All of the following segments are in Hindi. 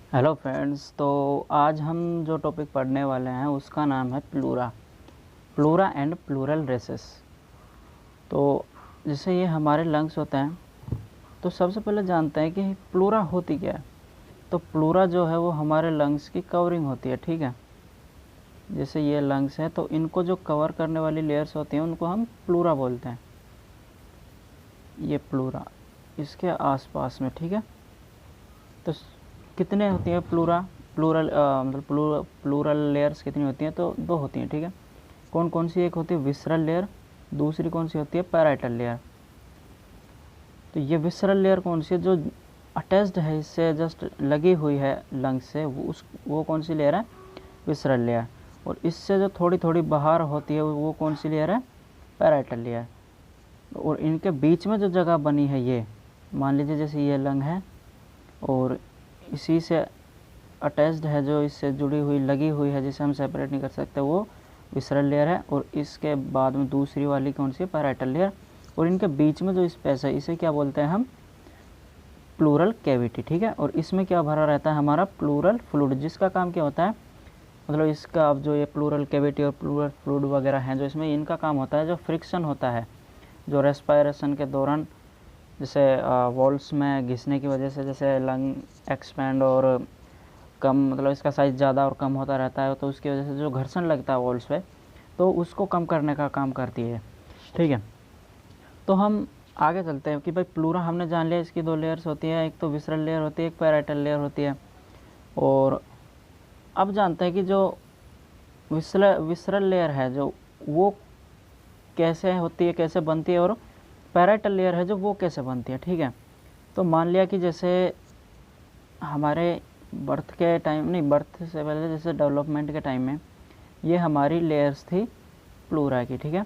Hello friends. तो आज हम जो टॉपिक पढ़ने वाले हैं उसका नाम है प्लूरा एंड प्लूरल रेसेस। तो जैसे ये हमारे लंग्स होते हैं, तो सबसे पहले जानते हैं कि प्लूरा होती क्या है। तो प्लूरा जो है वो हमारे लंग्स की कवरिंग होती है, ठीक है। जैसे ये लंग्स हैं तो इनको जो कवर करने वाली लेयर्स होती हैं उनको हम प्लूरा बोलते हैं। ये प्लूरा इसके आसपास में, ठीक है। तो कितने होती है प्लूरल लेयर्स कितनी होती हैं? तो दो होती हैं, ठीक है। कौन कौन सी? एक होती है विसरल लेयर, दूसरी कौन सी होती है? Parietal layer. तो ये विसरल लेयर कौन सी है? जो अटैच्ड है, इससे जस्ट लगी हुई है लंग्स से, वो कौन सी लेयर है? Visceral layer. और इससे जो थोड़ी थोड़ी बाहर होती है वो कौन सी लेयर है? Parietal layer. और इनके बीच में जो जगह बनी है, ये मान लीजिए जैसे ये लंग है और इसी से अटैच्ड है, जो इससे जुड़ी हुई लगी हुई है, जिसे हम सेपरेट नहीं कर सकते, वो विसरल लेयर है। और इसके बाद में दूसरी वाली कौन सी है? Parietal layer. और इनके बीच में जो स्पेस है इसे क्या बोलते हैं हम? प्लूरल कैविटी, ठीक है। और इसमें क्या भरा रहता है? हमारा प्लूरल फ्लूइड, जिसका काम क्या होता है, मतलब इसका अब जो ये प्लूरल कैविटी और प्लूरल फ्लूइड वगैरह हैं जो इसमें, इनका काम होता है जो फ्रिक्शन होता है, जो रेस्पायरेशन के दौरान, जैसे वॉल्स में घिसने की वजह से जैसे लंग एक्सपेंड और कम, मतलब इसका साइज़ ज़्यादा और कम होता रहता है, तो उसकी वजह से जो घर्षण लगता है वॉल्स पे, तो उसको कम करने का काम करती है, ठीक है। तो हम आगे चलते हैं कि भाई प्लूरा हमने जान लिया, इसकी दो लेयर्स होती हैं, एक तो विसरल लेयर होती है, एक पैराइटल लेयर होती है। और अब जानते हैं कि जो विसरल लेयर है जो, वो कैसे होती है, कैसे बनती है, और पैराइटल लेयर है जो, वो कैसे बनती है, ठीक है। तो मान लिया कि जैसे हमारे बर्थ के टाइम, नहीं बर्थ से पहले, जैसे डेवलपमेंट के टाइम में ये हमारी लेयर्स थी प्लूरा की, ठीक है।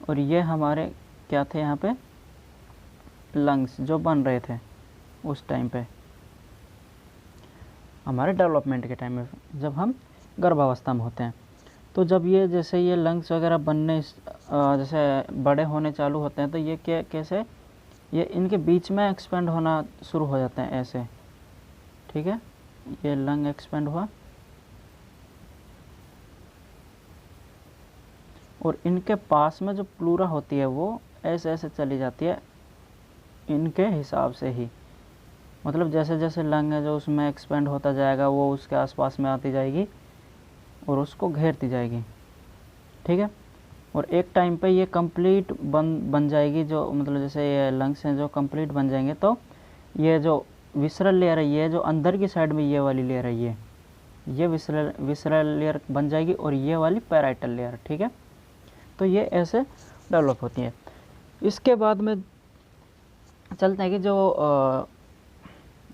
और ये हमारे क्या थे यहाँ पे? लंग्स जो बन रहे थे उस टाइम पे, हमारे डेवलपमेंट के टाइम में, जब हम गर्भावस्था में होते हैं। तो जब ये जैसे ये लंग्स वगैरह बनने जैसे बड़े होने चालू होते हैं, तो ये क्या, कैसे ये इनके बीच में एक्सपेंड होना शुरू हो जाते हैं ऐसे, ठीक है। ये लंग एक्सपेंड हुआ और इनके पास में जो प्लूरा होती है वो ऐसे ऐसे चली जाती है इनके हिसाब से ही। मतलब जैसे जैसे लंग है जो उसमें एक्सपेंड होता जाएगा, वो उसके आसपास में आती जाएगी और उसको घेरती जाएगी, ठीक है। और एक टाइम पे ये कंप्लीट बन जाएगी, जो मतलब जैसे ये लंग्स हैं जो कंप्लीट बन जाएंगे, तो ये जो विसरल लेयर है, ये जो अंदर की साइड में ये वाली लेयर है, ये विसरल लेयर बन जाएगी, और ये वाली पैराइटल लेयर, ठीक है। तो ये ऐसे डेवलप होती है। इसके बाद में चलते हैं कि जो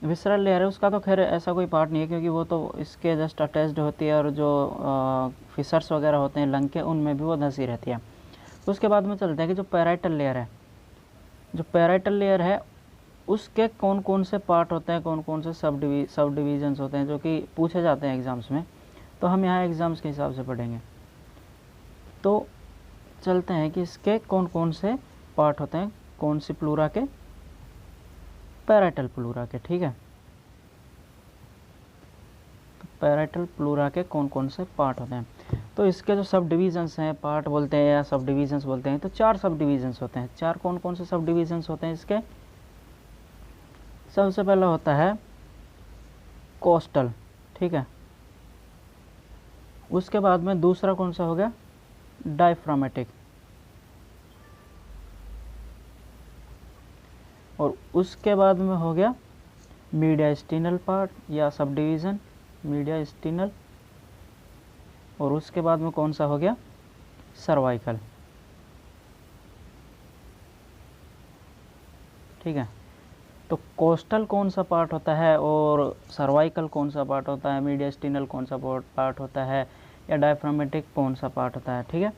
विसरल लेयर है उसका तो खैर ऐसा कोई पार्ट नहीं है, क्योंकि वो तो इसके जस्ट अटैच्ड होती है, और जो फिशर्स वगैरह होते हैं लंग के, उनमें भी वो धंसी रहती है। तो उसके बाद में चलते हैं कि जो पैराइटल लेयर है, जो पैराइटल लेयर है उसके कौन कौन से पार्ट होते हैं, कौन कौन से सब डिवीजन्स होते हैं, जो कि पूछे जाते हैं एग्ज़ाम्स में। तो हम यहाँ एग्ज़ाम्स के हिसाब से पढ़ेंगे। तो चलते हैं कि इसके कौन कौन से पार्ट होते हैं, कौन सी प्लूरा के? पैराइटल प्लूरा के, ठीक है। तो पैराइटल प्लूरा के कौन कौन से पार्ट होते हैं? तो इसके जो सब डिवीजन्स हैं, पार्ट बोलते हैं या सब डिवीजन्स बोलते हैं, तो 4 सब डिवीजन्स होते हैं। 4 कौन कौन से सब डिवीजन्स होते हैं इसके? सबसे पहला होता है कोस्टल, ठीक है। उसके बाद में दूसरा कौन सा हो गया? डायफ्रामेटिक। और उसके बाद में हो गया मीडियास्टिनल पार्ट या सब डिवीज़न, मीडियास्टिनल। और उसके बाद में कौन सा हो गया? सर्वाइकल, ठीक है। तो कोस्टल कौन सा पार्ट होता है, और सर्वाइकल कौन सा पार्ट होता है, मीडियास्टिनल कौन सा पार्ट होता है, या डायफ्रामेटिक कौन सा पार्ट होता है, ठीक है।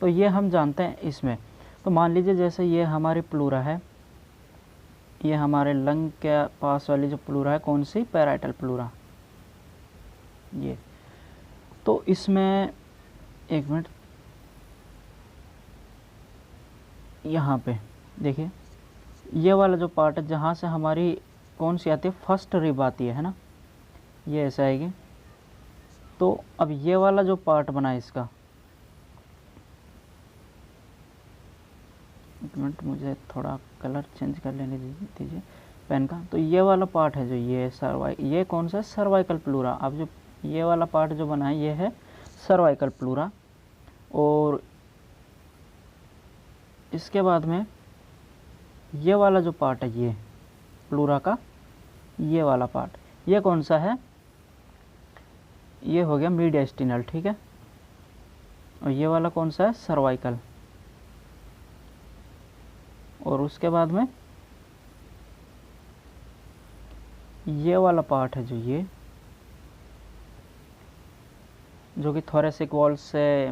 तो ये हम जानते हैं इसमें। तो मान लीजिए जैसे ये हमारी प्लूरा है, ये हमारे लंग के पास वाली जो प्लूरा है, कौन सी? पैराइटल प्लूरा, ये। तो इसमें एक मिनट, यहाँ पे देखिए, ये वाला जो पार्ट है जहाँ से हमारी कौन सी आती है? फर्स्ट रिब आती है ना, ये ऐसे आएगी। तो अब ये वाला जो पार्ट बना है इसका, एक मिनट मुझे थोड़ा कलर चेंज कर लेने दीजिए पेन का। तो ये वाला पार्ट है जो ये कौन सा, सर्वाइकल प्लूरा। अब जो ये वाला पार्ट जो बना है ये है सर्वाइकल प्लूरा। और इसके बाद में ये वाला जो पार्ट है ये प्लूरा का, ये वाला पार्ट ये कौन सा है, ये हो गया मीडियास्टिनल, ठीक है। और ये वाला कौन सा है, सर्वाइकल। और उसके बाद में ये वाला पार्ट है जो कि थोरेसिक वॉल से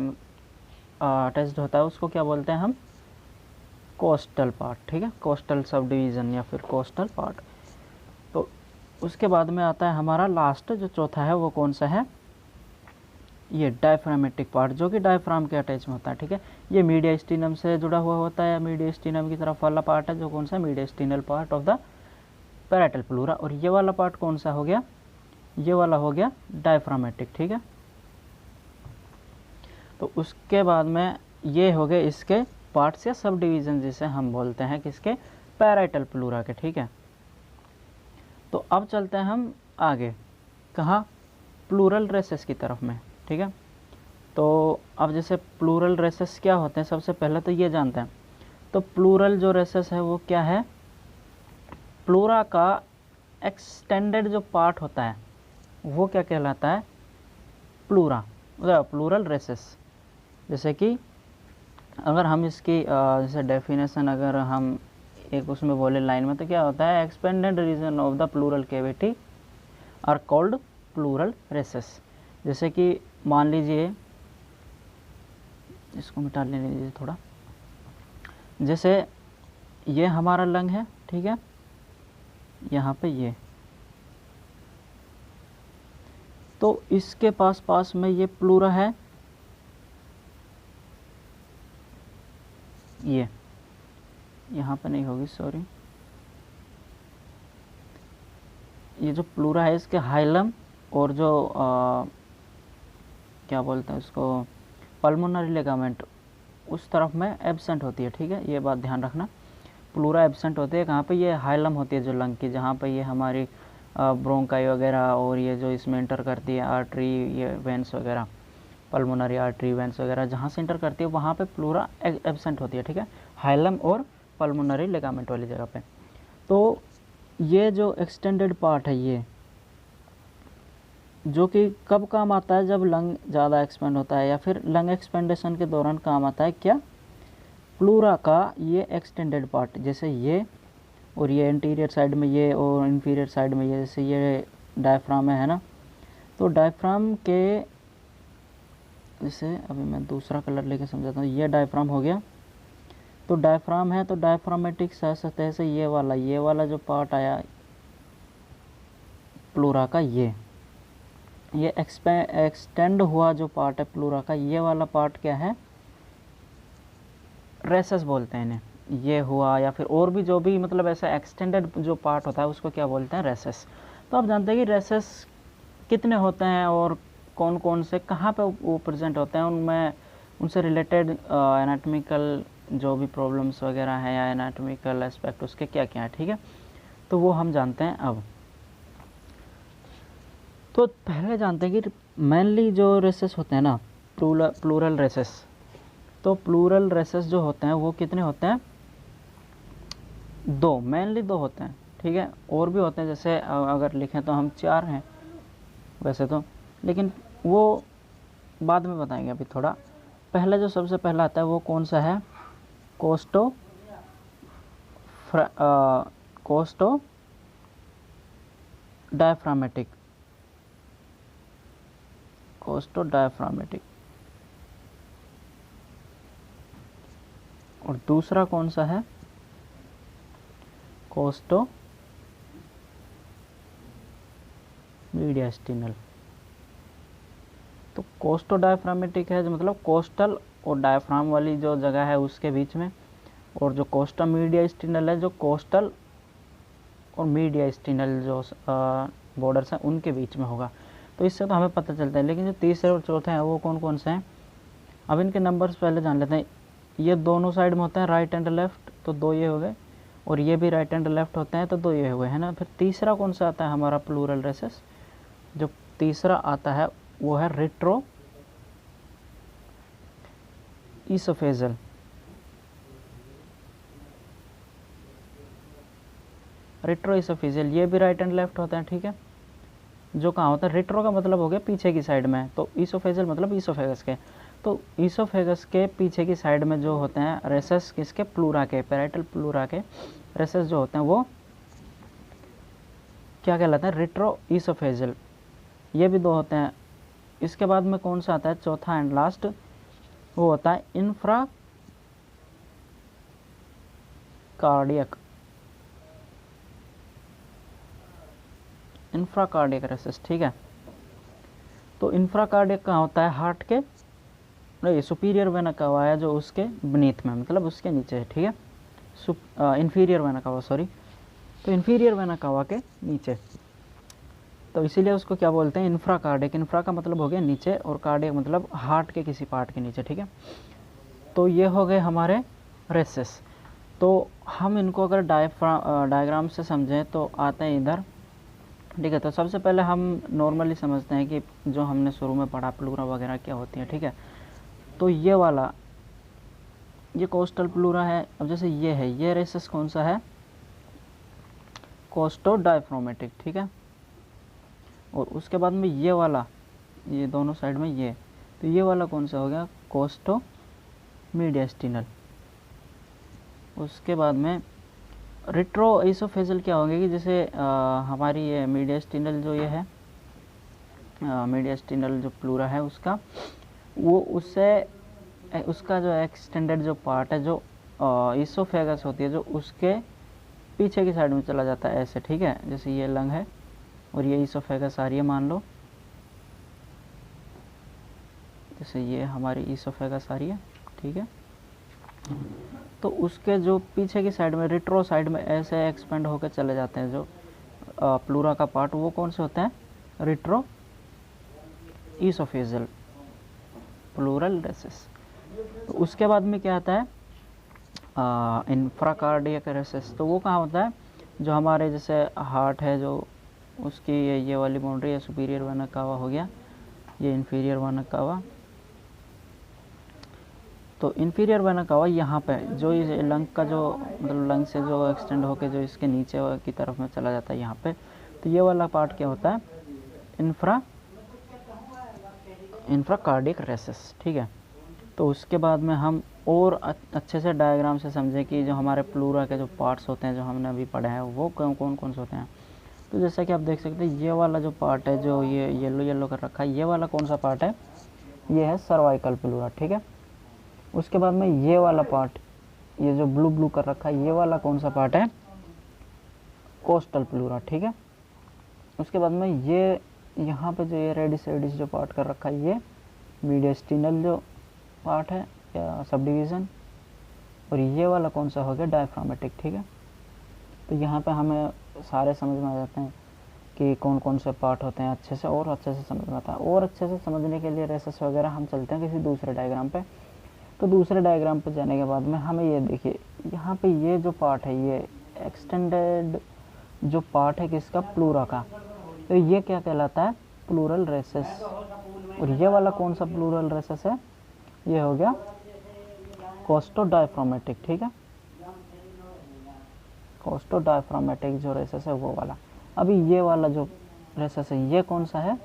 अटैच्ड होता है, उसको क्या बोलते हैं हम, कोस्टल पार्ट, ठीक है, कोस्टल सब डिवीज़न या फिर कोस्टल पार्ट। तो उसके बाद में आता है हमारा लास्ट जो चौथा है, वो कौन सा है, ये डायफ्रामेटिक पार्ट, जो कि डायफ्राम के अटैच में होता है, ठीक है। ये मीडियास्टिनम से जुड़ा हुआ होता है, मीडियास्टिनम की तरफ वाला पार्ट है जो कौन सा, mediastinal part of the parietal pleura. और ये वाला पार्ट कौन सा हो गया, ये वाला हो गया डायफ्रामेटिक, ठीक है। तो उसके बाद में ये हो गए इसके पार्ट्स या सब डिवीज़न जिसे हम बोलते हैं किसके, पैराइटल प्लूरा के, ठीक है। तो अब चलते हैं हम आगे, कहाँ, प्लूरल रेसेस की तरफ में, ठीक है। तो अब जैसे प्लूरल रेसेस क्या होते हैं, सबसे पहले तो ये जानते हैं। तो प्लूरल जो रेसेस है वो क्या है, प्लूरा का एक्सटेंडेड जो पार्ट होता है वो क्या कहलाता है, प्लूरा, प्लूरल रेसेस। जैसे कि अगर हम इसकी जैसे डेफिनेशन अगर हम एक उसमें बोले लाइन में, तो क्या होता है, expanded region of the pleural cavity are called pleural recesses. जैसे कि मान लीजिए, इसको मिटा लेने दीजिए थोड़ा, जैसे ये हमारा लंग है, ठीक है, यहाँ पे ये, तो इसके पास में ये प्लूरा है, ये यहाँ पे नहीं होगी, सॉरी, ये जो प्लूरा है इसके हाइलम और जो क्या बोलते हैं उसको, पल्मोनरी लिगामेंट, उस तरफ में एब्सेंट होती है, ठीक है। ये बात ध्यान रखना, प्लूरा एब्सेंट होती है कहाँ पे, ये हाइलम होती है जो लंग की, जहाँ पे ये हमारी ब्रोंकाई वगैरह और ये जो इसमें इंटर करती है आर्टरी, ये वेंस वगैरह, पल्मोनरी आर्टरी वेंस वगैरह जहाँ से इंटर करती है वहाँ पे प्लूरा एब्सेंट होती है, ठीक है, हाइलम और पल्मोनरी लिगामेंट वाली जगह पे। तो ये जो एक्सटेंडेड पार्ट है ये, जो कि कब काम आता है, जब लंग ज़्यादा एक्सपेंड होता है या फिर लंग एक्सपेंडेशन के दौरान काम आता है, क्या, प्लूरा का ये एक्सटेंडेड पार्ट, जैसे ये और ये एंटीरियर साइड में ये और इंफीरियर साइड में ये, जैसे ये डायफ्राम है ना। तो डायफ्राम के, जैसे अभी मैं दूसरा कलर लेके समझाता हूँ, ये डायफ्राम हो गया। तो डायफ्राम है तो डायफ्रामेटिक सतह से ये वाला जो पार्ट आया प्लूरा का, ये एक्सटेंड हुआ जो पार्ट है प्लूरा का, ये वाला पार्ट क्या है, रेसेस बोलते हैं इन्हें। ये हुआ या फिर और भी जो भी मतलब ऐसा एक्सटेंडेड जो पार्ट होता है उसको क्या बोलते हैं, रेसेस। तो आप जानते हैं कि रेसेस कितने होते हैं और कौन कौन से कहाँ पे वो प्रेजेंट होते हैं, उनमें उनसे रिलेटेड एनाटॉमिकल जो भी प्रॉब्लम्स वगैरह हैं या एनाटॉमिकल एस्पेक्ट उसके क्या क्या है, ठीक है। तो वो हम जानते हैं अब। तो पहले जानते हैं कि मेनली जो रेसेस होते हैं ना, प्लूरल रेसेस, तो प्लूरल रेसेस जो होते हैं वो कितने होते हैं, दो, मेनली दो होते हैं, ठीक है। और भी होते हैं, जैसे अगर लिखें तो हम 4 हैं वैसे तो, लेकिन वो बाद में बताएंगे अभी थोड़ा। पहला जो सबसे पहला आता है वो कौन सा है, कोस्टो डायफ्रामेटिक, कोस्टो डायफ्रामेटिक। और दूसरा कौन सा है, कोस्टो मीडियास्टिनल। तो कोस्टो डायफ्रामेटिक है जो मतलब कोस्टल और डायफ्राम वाली जो जगह है उसके बीच में, और जो कोस्टा मीडियास्टिनल है जो कोस्टल और मीडियास्टिनल जो बॉर्डर्स हैं उनके बीच में होगा। तो इससे तो हमें पता चलता है। लेकिन जो तीसरे और चौथे हैं वो कौन कौन से हैं, अब इनके नंबर्स पहले जान लेते हैं। ये दोनों साइड में होते हैं राइट एंड लेफ्ट, तो 2 ये हो गए, और ये भी राइट एंड लेफ्ट होते हैं तो 2 ये हो गए, है ना। फिर तीसरा कौन सा आता है हमारा प्लूरल रेसेस, जो तीसरा आता है वो है रेट्रो ईसोफेजल। रेट्रो ईसोफेजल ये भी राइट एंड लेफ्ट होते हैं, ठीक है। जो कहाँ होता है, रेट्रो का मतलब हो गया पीछे की साइड में, तो ईसोफेजल मतलब ईसोफेगस के। तो ईसोफेगस के पीछे की साइड में जो होते हैं रेसेस किसके, प्लूरा के, पैराइटल प्लूरा के रेसेस जो होते हैं वो क्या कहलाते हैं, रेट्रो ईसोफेजल। ये भी 2 होते हैं। इसके बाद में कौन सा आता है, चौथा एंड लास्ट, वो होता है इंफ्रा कार्डियक, इंफ्राकार्डियक रेसेस, ठीक है। तो इंफ्राकार्डियक कहाँ होता है, हार्ट के नहीं, सुपीरियर वेना कवा है जो उसके बीनीथ में, मतलब उसके नीचे है, ठीक है। इन्फीरियर वेना कवा, सॉरी, तो इन्फीरियर वेना कवा के नीचे, तो इसीलिए उसको क्या बोलते हैं, इंफ्राकार्डियक। इंफ्रा का मतलब हो गया नीचे, और कार्डियक मतलब हार्ट के किसी पार्ट के नीचे, ठीक है। तो ये हो गए हमारे रेसेस। तो हम इनको अगर डायग्राम से समझें तो आते हैं इधर, ठीक है। तो सबसे पहले हम नॉर्मली समझते हैं कि जो हमने शुरू में पढ़ा प्लूरा वगैरह क्या होती है, ठीक है। तो ये वाला ये कोस्टल प्लूरा है। अब जैसे ये है, ये रेसेस कौन सा है, कोस्टो डायफ्रोमेटिक, ठीक है। और उसके बाद में ये वाला, ये दोनों साइड में ये, तो ये वाला कौन सा हो गया, कोस्टो मीडियस्टिनल। उसके बाद में रेट्रो ईसोफेजल क्या होंगे कि जैसे हमारी ये मीडियस्टिनल जो ये है, मीडियस्टिनल जो प्लूरा है उसका, वो उससे उसका जो एक्सटेंडेड जो पार्ट है जो ईसोफेगस होती है जो उसके पीछे की साइड में चला जाता है ऐसे, ठीक है। जैसे ये लंग है और ये ईसोफेगस आ रही है मान लो, जैसे ये हमारी ईसोफेगस आ रही है, ठीक है। तो उसके जो पीछे की साइड में रेट्रो साइड में ऐसे एक्सपेंड होकर चले जाते हैं जो प्लूरा का पार्ट, वो कौन से होते हैं, रेट्रो ईसोफेजल प्लूरल रेसेस। तो उसके बाद में क्या आता है, इंफ्राकार्डियक रेसेस। तो वो कहाँ होता है, जो हमारे जैसे हार्ट है जो उसकी ये वाली बाउंड्री है, सुपीरियर वेना कावा हो गया, ये इन्फीरियर वेना कावा। तो इन्फीरियर वेना कावा यहाँ पे जो इस लंग का जो मतलब लंग से जो एक्सटेंड होके जो इसके नीचे की तरफ में चला जाता है यहाँ पे, तो ये वाला पार्ट क्या होता है, इंफ्राकार्डियक रेसेस, ठीक है। तो उसके बाद में हम और अच्छे से डायग्राम से समझें कि जो हमारे प्लूरा के जो पार्ट्स होते हैं जो हमने अभी पढ़े हैं वो कौन कौन से होते हैं। तो जैसा कि आप देख सकते हैं ये वाला जो पार्ट है जो ये येलो येलो कर रखा है, ये वाला कौन सा पार्ट है, ये है सर्वाइकल प्लूरा, ठीक है। उसके बाद में ये वाला पार्ट, ये जो ब्लू ब्लू कर रखा है, ये वाला कौन सा पार्ट है, कोस्टल प्लूरा, ठीक है। उसके बाद में ये यहाँ पे जो ये रेडिस जो पार्ट कर रखा है, ये मीडियस्टिनल जो पार्ट है या सब डिवीज़न, और ये वाला कौन सा हो गया, डायफ्रामेटिक, ठीक है। तो यहाँ पे हमें सारे समझ में आ जाते हैं कि कौन कौन से पार्ट होते हैं, अच्छे से और अच्छे से समझ में आता है। और अच्छे से समझने के लिए रेसेस वगैरह हम चलते हैं किसी दूसरे डायग्राम पे। तो दूसरे डायग्राम पे जाने के बाद में हमें ये देखिए, यहाँ पे ये जो पार्ट है, ये एक्सटेंडेड जो पार्ट है किसका, प्लूरा का, तो ये क्या कहलाता है, प्लूरल रेसेस। और ये वाला कौन सा प्लूरल रेसेस है, ये हो गया कोस्टो डायफ्रामेटिक, ठीक है। कोस्टो डायफ्रामेटिक जो रेसेस है वो वाला। अभी ये वाला जो रेसेस है ये कौन सा है,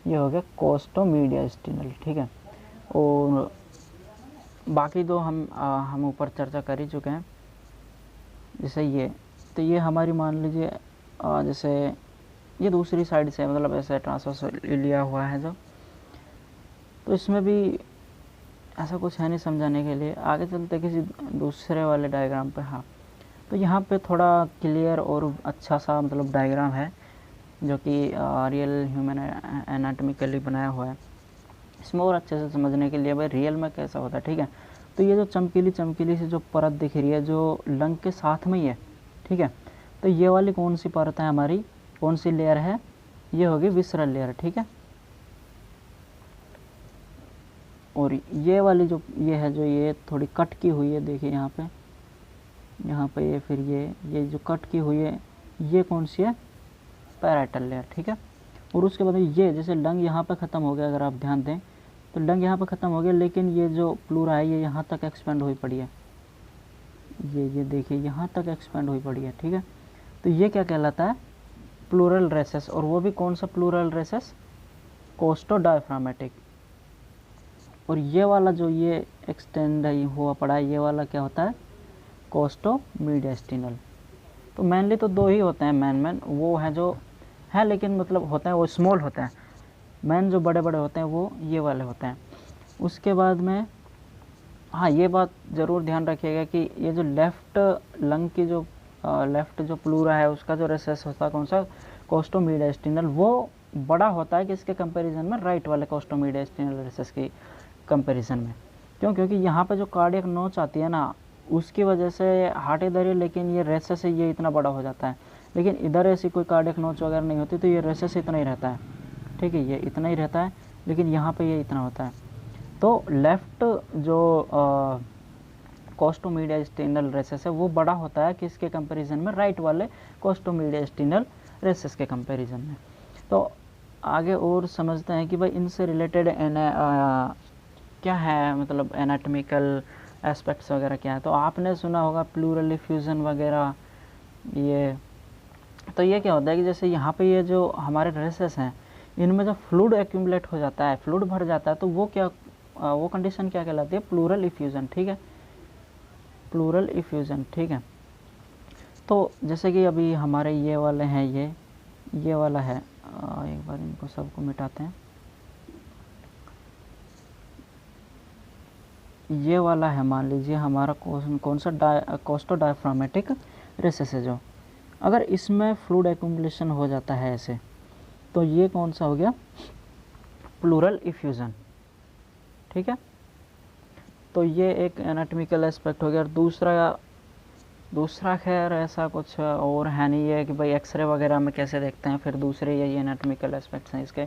ये हो गया कोस्टो मीडियस्टिनल, ठीक है। और बाकी दो हम ऊपर चर्चा कर ही चुके हैं। जैसे ये, तो ये हमारी मान लीजिए जैसे ये दूसरी साइड से मतलब ऐसे ट्रांसवर्स लिया हुआ है जो, तो इसमें भी ऐसा कुछ है नहीं समझाने के लिए। आगे चलते किसी दूसरे वाले डायग्राम पे। हाँ, तो यहाँ पे थोड़ा क्लियर और अच्छा सा मतलब डायग्राम है जो कि रियल ह्यूमन एनाटॉमिकली बनाया हुआ है। इसमें और अच्छे से समझने के लिए भाई रियल में कैसा होता है, ठीक है। तो ये जो चमकीली चमकीली सी जो परत दिख रही है जो लंग के साथ में ही है, ठीक है। तो ये वाली कौन सी परत है हमारी, कौन सी लेयर है, ये होगी विसरल लेयर, ठीक है। और ये वाली जो ये है, जो ये थोड़ी कट की हुई है, देखिए यहाँ पे ये, फिर ये जो कट की हुई है, ये कौन सी है, पैराइटल लेयर, ठीक है। और उसके बाद ये जैसे लंग यहाँ पे ख़त्म हो गया, अगर आप ध्यान दें तो लंग यहाँ पे ख़त्म हो गया, लेकिन ये जो प्लूरा है ये यहाँ तक एक्सपेंड हुई पड़ी है, ये देखिए यहाँ तक एक्सपेंड हुई पड़ी है, ठीक है। तो ये क्या कहलाता है, प्लूरल रेसेस। और वो भी कौन सा प्लूरल रेसेस, कोस्टो डायफ्रामेटिक। और ये वाला जो ये एक्सटेंड हुआ पड़ा है, ये वाला क्या होता है, कोस्टो मीडियस्टिनल। तो मेनली तो दो ही होते हैं, मैन वो है जो है, लेकिन मतलब होता है वो स्मॉल होता है, मैन जो बड़े बड़े होते हैं वो ये वाले होते हैं। उसके बाद में हाँ, ये बात ज़रूर ध्यान रखिएगा कि ये जो लेफ़्ट लंग की जो लेफ़्ट जो प्लूरा है उसका जो रेसेस होता है कौन सा, कोस्टो मीडियस्टिनल, वो बड़ा होता है किसके कंपैरिजन में, राइट वाले कोस्टो मीडियस्टिनल रेसेस की कंपैरिजन में। क्यों, क्योंकि यहाँ पे जो कार्डियक नोच आती है ना, उसकी वजह से हार्ट इधर है, लेकिन ये रेसेस से ये इतना बड़ा हो जाता है। लेकिन इधर ऐसी कोई कार्डियक नोच वगैरह नहीं होती, तो ये रेसेस इतना ही रहता है, ठीक है, ये इतना ही रहता है, लेकिन यहाँ पे ये इतना होता है। तो लेफ़्ट जो कोस्टो मीडियस्टिनल रेसेस है वो बड़ा होता है किसके कंपैरिजन में, राइट वाले कोस्टो मीडियस्टिनल रेसेस के कंपैरिजन में। तो आगे और समझते हैं कि भाई इनसे रिलेटेड क्या है, मतलब एनाटॉमिकल एस्पेक्ट्स वगैरह क्या है। तो आपने सुना होगा प्लूरल इफ्यूजन वगैरह, ये तो ये क्या होता है कि जैसे यहाँ पे ये जो हमारे रेसेस हैं, इनमें जब फ्लूइड एक्यूमुलेट हो जाता है, फ्लूइड भर जाता है, तो वो क्या वो कंडीशन क्या कहलाती है, प्लूरल इफ्यूजन, ठीक है, प्लूरल इफ्यूजन, ठीक है। तो जैसे कि अभी हमारे ये वाले हैं, ये वाला है, एक बार इनको सबको मिटाते हैं, ये वाला है, मान लीजिए हमारा कौन सा कोस्टो डायफ्रामेटिक रेसेस है जो, अगर इसमें फ्लूइड एक्यूमुलेशन हो जाता है ऐसे, तो ये कौन सा हो गया, प्लूरल इफ्यूजन, ठीक है। तो ये एक एनाटॉमिकल एस्पेक्ट हो गया। और दूसरा खैर ऐसा कुछ और है नहीं है कि भाई एक्सरे वगैरह में कैसे देखते हैं, फिर दूसरे यही एनाटॉमिकल एस्पेक्ट्स हैं इसके।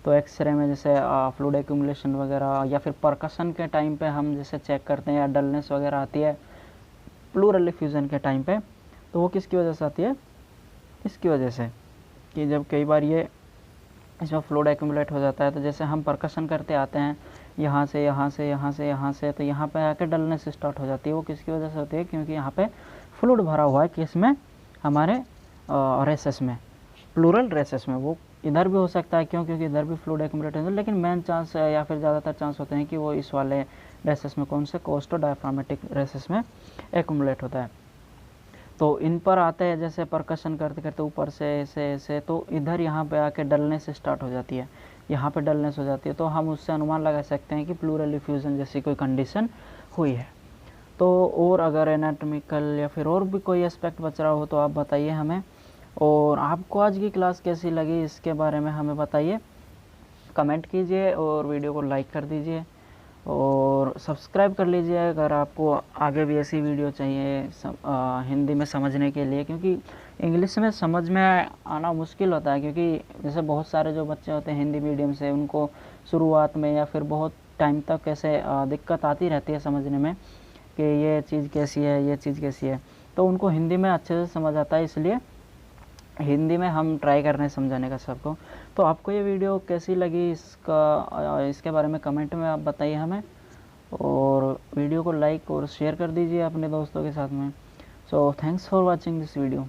तो एक्सरे में जैसे फ्लूइड एक्यूमुलेशन वगैरह, या फिर परकशन के टाइम पे हम जैसे चेक करते हैं, या डलनेस वगैरह आती है प्लूरल इफ्यूजन के टाइम पे, तो वो किसकी वजह से आती है, इसकी वजह से कि जब कई बार ये इसमें फ्लूइड एक्यूमुलेट हो जाता है, तो जैसे हम परकशन करते आते हैं यहाँ से यहाँ से यहाँ से यहाँ से, तो यहाँ पे आके डलनेस स्टार्ट हो जाती है। वो किसकी वजह से होती है, क्योंकि यहाँ पे फ्लूइड भरा हुआ है किसमें, हमारे रेसेस में, प्लूरल रेसेस में। वो इधर भी हो सकता है, क्यों, क्योंकि इधर भी फ्लूइड एक्यूमुलेट होता है, लेकिन मेन चांस या फिर ज़्यादातर चांस होते हैं कि वो इस वाले रेसेस में, कौन से, कोस्टो डायफ्रामेटिक रेसेस में एक्यूमुलेट होता है। तो इन पर आते हैं, जैसे परकशन करते करते ऊपर से ऐसे ऐसे, तो इधर यहाँ पे आके डलनेस स्टार्ट हो जाती है, यहाँ पे डलनेस हो जाती है, तो हम उससे अनुमान लगा सकते हैं कि प्लूरल इफ्यूजन जैसी कोई कंडीशन हुई है। तो और अगर एनाटॉमिकल या फिर और भी कोई एस्पेक्ट बच रहा हो तो आप बताइए हमें। और आपको आज की क्लास कैसी लगी इसके बारे में हमें बताइए, कमेंट कीजिए और वीडियो को लाइक कर दीजिए और सब्सक्राइब कर लीजिए अगर आपको आगे भी ऐसी वीडियो चाहिए हिंदी में समझने के लिए, क्योंकि इंग्लिश में समझ में आना मुश्किल होता है। क्योंकि जैसे बहुत सारे जो बच्चे होते हैं हिंदी मीडियम से, उनको शुरुआत में या फिर बहुत टाइम तक ऐसे दिक्कत आती रहती है समझने में कि ये चीज़ कैसी है, ये चीज़ कैसी है, तो उनको हिंदी में अच्छे से समझ आता है, इसलिए हिंदी में हम ट्राई कर रहे हैं समझाने का सबको। तो आपको ये वीडियो कैसी लगी इसके बारे में कमेंट में आप बताइए हमें, और वीडियो को लाइक और शेयर कर दीजिए अपने दोस्तों के साथ में। So thanks for watching this video.